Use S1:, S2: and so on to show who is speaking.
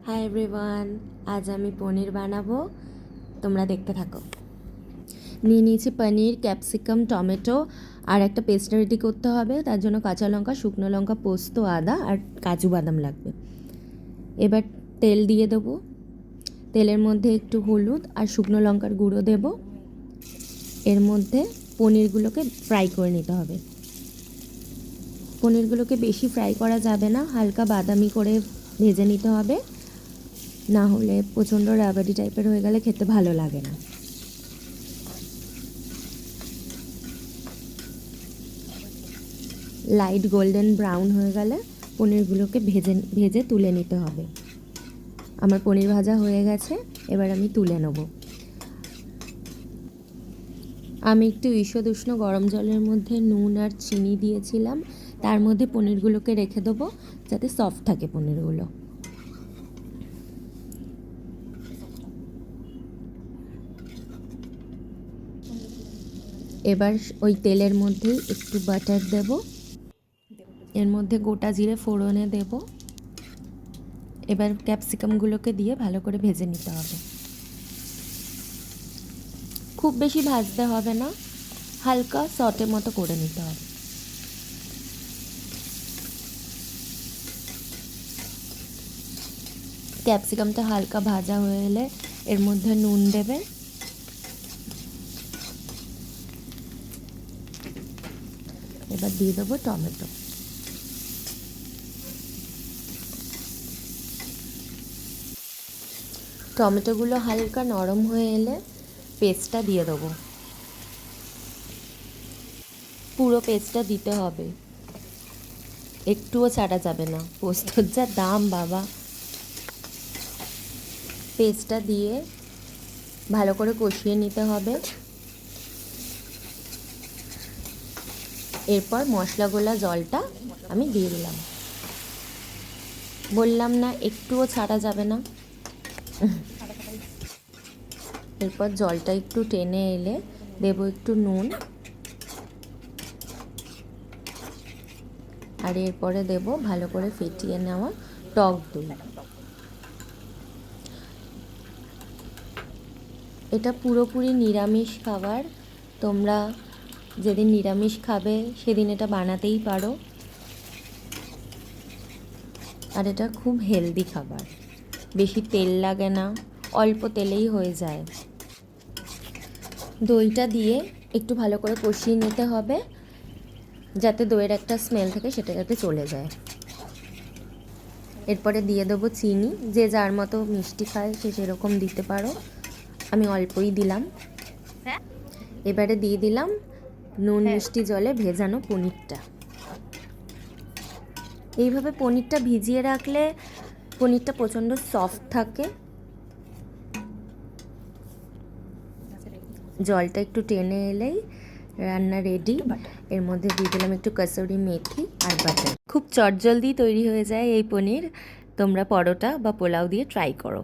S1: Hi everyone, আজ আমি পনির বানাবো, তোমরা দেখতে থাকো। নিয়ে নিয়েছি পনির, ক্যাপসিকাম, টমেটো আর একটা পেস্ট রেডি করতে হবে। তার জন্য কাঁচা লঙ্কা, শুকনো লঙ্কা, পোস্ত, আদা আর কাজু বাদাম লাগবে। এবার তেল দিয়ে দেবো, তেলের মধ্যে একটু হলুদ আর শুকনো লঙ্কার গুঁড়ো দেব। এর মধ্যে পনিরগুলোকে ফ্রাই করে নিতে হবে। পনিরগুলোকে বেশি ফ্রাই করা যাবে না, হালকা বাদামি করে ভেজে নিতে হবে, না হলে প্রচণ্ড রাবারি টাইপের হয়ে গেলে খেতে ভালো লাগে না। লাইট গোল্ডেন ব্রাউন হয়ে গেলে পনিরগুলোকে ভেজে তুলে নিতে হবে। আমার পনির ভাজা হয়ে গেছে, এবার আমি তুলে নেব। আমি একটু ঈষৎ উষ্ণ গরম জলের মধ্যে নুন আর চিনি দিয়েছিলাম, তার মধ্যে পনিরগুলোকে রেখে দেবো যাতে সফট থাকে পনিরগুলো। এবার ওই তেলের মধ্যেই একটু বাটার দেব, এর মধ্যে গোটা জিরে ফোড়নে দেব। এবার ক্যাপসিকামগুলোকে দিয়ে ভালো করে ভেজে নিতে হবে। খুব বেশি ভাজতে হবে না, হালকা সটে মতো করে নিতে হবে। ক্যাপসিকামটা হালকা ভাজা হয়ে এলে এর মধ্যে নুন দেবে, এবার দিয়ে দেবো টমেটো। টমেটোগুলো হালকা নরম হয়ে এলে পেস্টটা দিয়ে দেবো। পুরো পেস্টটা দিতে হবে, একটুও ছাড়া যাবে না, পোস্তর যা দাম বাবা। পেস্টটা দিয়ে ভালো করে কষিয়ে নিতে হবে। এরপর মশলাগুলা জলটা আমি দিয়ে দিলাম। বললাম না একটুও ছাড়া যাবে না। এরপর জলটা একটু টেনে এলে দেব একটু নুন, আর এরপরে দেব ভালো করে ফেটিয়ে নেওয়া টক দই। এটা পুরোপুরি নিরামিষ খাবার, তোমরা যেদিন নিরামিষ খাবে সেদিন এটা বানাতেই পারো। আর এটা খুব হেলদি খাবার, বেশি তেল লাগে না, অল্প তেলেই হয়ে যায়। দইটা দিয়ে একটু ভালো করে কষিয়ে নিতে হবে, যাতে দইয়ের একটা স্মেল থাকে সেটা যাতে চলে যায়। এরপরে দিয়ে দেবো চিনি, যে যার মতো মিষ্টি খায় সে সেরকম দিতে পারো, আমি অল্পই দিলাম। এবারে দিয়ে দিলাম নুন মিষ্টি জলে ভেজানো পনিরটা। এইভাবে পনিরটা ভিজিয়ে রাখলে পনিরটা প্রচণ্ড সফট থাকে। জলটা একটু টেনে এলেই রান্না রেডি। এর মধ্যে দিয়ে দিলাম একটু কসুরি মেথি আর বাটার। খুব চটজলদি তৈরি হয়ে যায় এই পনির। তোমরা পরোটা বা পোলাও দিয়ে ট্রাই করো।